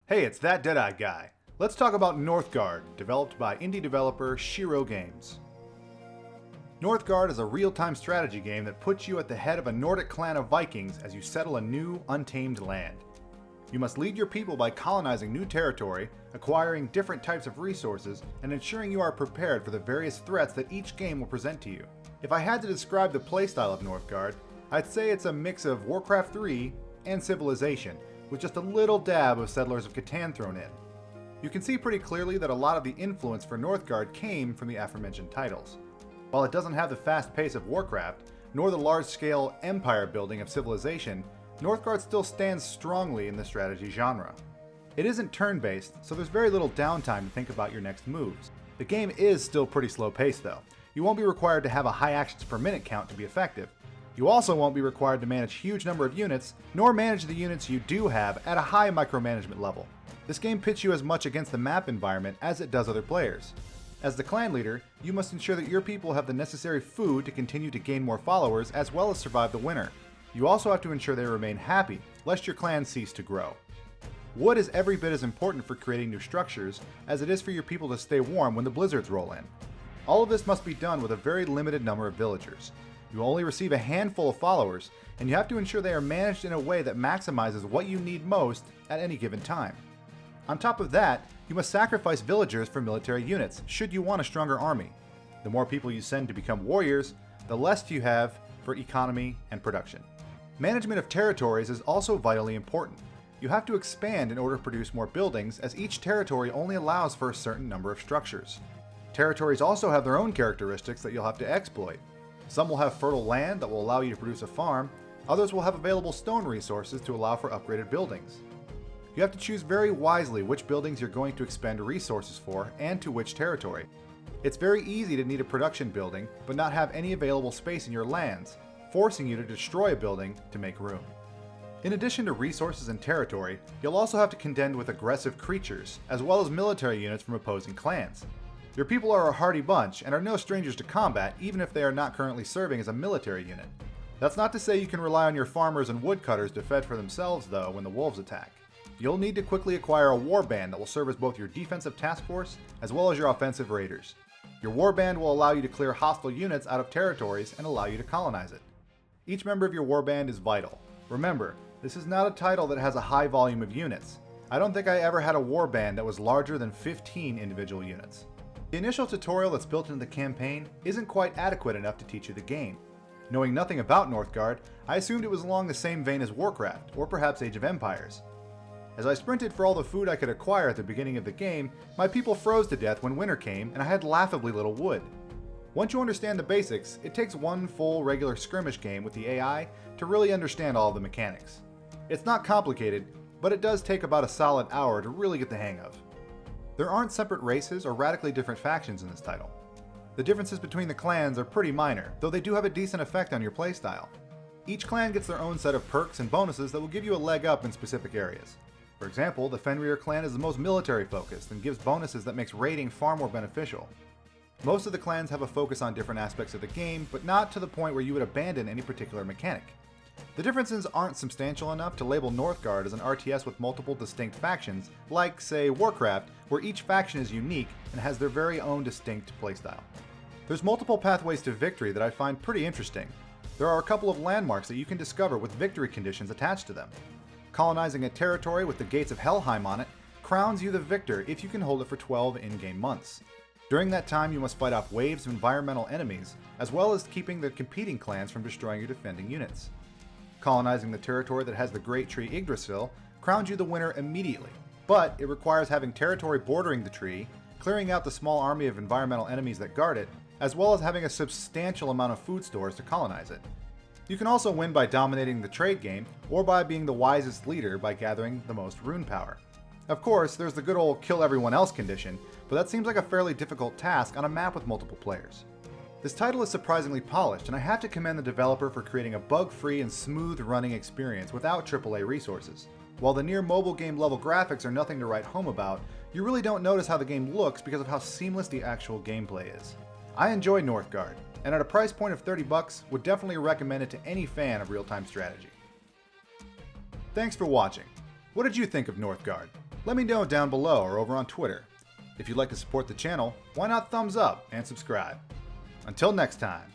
Hey, it's that Deadeye guy. Let's talk about Northgard, developed by indie developer Shiro Games. Northgard is a real-time strategy game that puts you at the head of a Nordic clan of Vikings as you settle a new, untamed land. You must lead your people by colonizing new territory, acquiring different types of resources, and ensuring you are prepared for the various threats that each game will present to you. If I had to describe the playstyle of Northgard, I'd say it's a mix of Warcraft 3 and Civilization, with just a little dab of Settlers of Catan thrown in. You can see pretty clearly that a lot of the influence for Northgard came from the aforementioned titles. While it doesn't have the fast pace of Warcraft, nor the large-scale empire building of Civilization, Northgard still stands strongly in the strategy genre. It isn't turn-based, so there's very little downtime to think about your next moves. The game is still pretty slow-paced though. You won't be required to have a high actions per minute count to be effective. You also won't be required to manage a huge number of units, nor manage the units you do have at a high micromanagement level. This game pits you as much against the map environment as it does other players. As the clan leader, you must ensure that your people have the necessary food to continue to gain more followers as well as survive the winter. You also have to ensure they remain happy, lest your clan cease to grow. Wood is every bit as important for creating new structures as it is for your people to stay warm when the blizzards roll in. All of this must be done with a very limited number of villagers. You only receive a handful of followers, and you have to ensure they are managed in a way that maximizes what you need most at any given time. On top of that, you must sacrifice villagers for military units, should you want a stronger army. The more people you send to become warriors, the less you have for economy and production. Management of territories is also vitally important. You have to expand in order to produce more buildings, as each territory only allows for a certain number of structures. Territories also have their own characteristics that you'll have to exploit. Some will have fertile land that will allow you to produce a farm, others will have available stone resources to allow for upgraded buildings. You have to choose very wisely which buildings you're going to expend resources for and to which territory. It's very easy to need a production building but not have any available space in your lands, forcing you to destroy a building to make room. In addition to resources and territory, you'll also have to contend with aggressive creatures, as well as military units from opposing clans. Your people are a hardy bunch and are no strangers to combat, even if they are not currently serving as a military unit. That's not to say you can rely on your farmers and woodcutters to fend for themselves though when the wolves attack. You'll need to quickly acquire a warband that will serve as both your defensive task force as well as your offensive raiders. Your warband will allow you to clear hostile units out of territories and allow you to colonize it. Each member of your warband is vital. Remember, this is not a title that has a high volume of units. I don't think I ever had a warband that was larger than 15 individual units. The initial tutorial that's built into the campaign isn't quite adequate enough to teach you the game. Knowing nothing about Northgard, I assumed it was along the same vein as Warcraft, or perhaps Age of Empires. As I sprinted for all the food I could acquire at the beginning of the game, my people froze to death when winter came and I had laughably little wood. Once you understand the basics, it takes one full regular skirmish game with the AI to really understand all of the mechanics. It's not complicated, but it does take about a solid hour to really get the hang of. There aren't separate races or radically different factions in this title. The differences between the clans are pretty minor, though they do have a decent effect on your playstyle. Each clan gets their own set of perks and bonuses that will give you a leg up in specific areas. For example, the Fenrir clan is the most military focused and gives bonuses that makes raiding far more beneficial. Most of the clans have a focus on different aspects of the game, but not to the point where you would abandon any particular mechanic. The differences aren't substantial enough to label Northgard as an RTS with multiple distinct factions, like, say, Warcraft, where each faction is unique and has their very own distinct playstyle. There's multiple pathways to victory that I find pretty interesting. There are a couple of landmarks that you can discover with victory conditions attached to them. Colonizing a territory with the Gates of Helheim on it crowns you the victor if you can hold it for 12 in-game months. During that time, you must fight off waves of environmental enemies, as well as keeping the competing clans from destroying your defending units. Colonizing the territory that has the great tree Yggdrasil crowns you the winner immediately, but it requires having territory bordering the tree, clearing out the small army of environmental enemies that guard it, as well as having a substantial amount of food stores to colonize it. You can also win by dominating the trade game, or by being the wisest leader by gathering the most rune power. Of course, there's the good old kill everyone else condition, but that seems like a fairly difficult task on a map with multiple players. This title is surprisingly polished, and I have to commend the developer for creating a bug-free and smooth-running experience without AAA resources. While the near mobile game level graphics are nothing to write home about, you really don't notice how the game looks because of how seamless the actual gameplay is. I enjoy Northgard, and at a price point of $30, would definitely recommend it to any fan of real-time strategy. Thanks for watching. What did you think of Northgard? Let me know down below or over on Twitter. If you'd like to support the channel, why not thumbs up and subscribe? Until next time.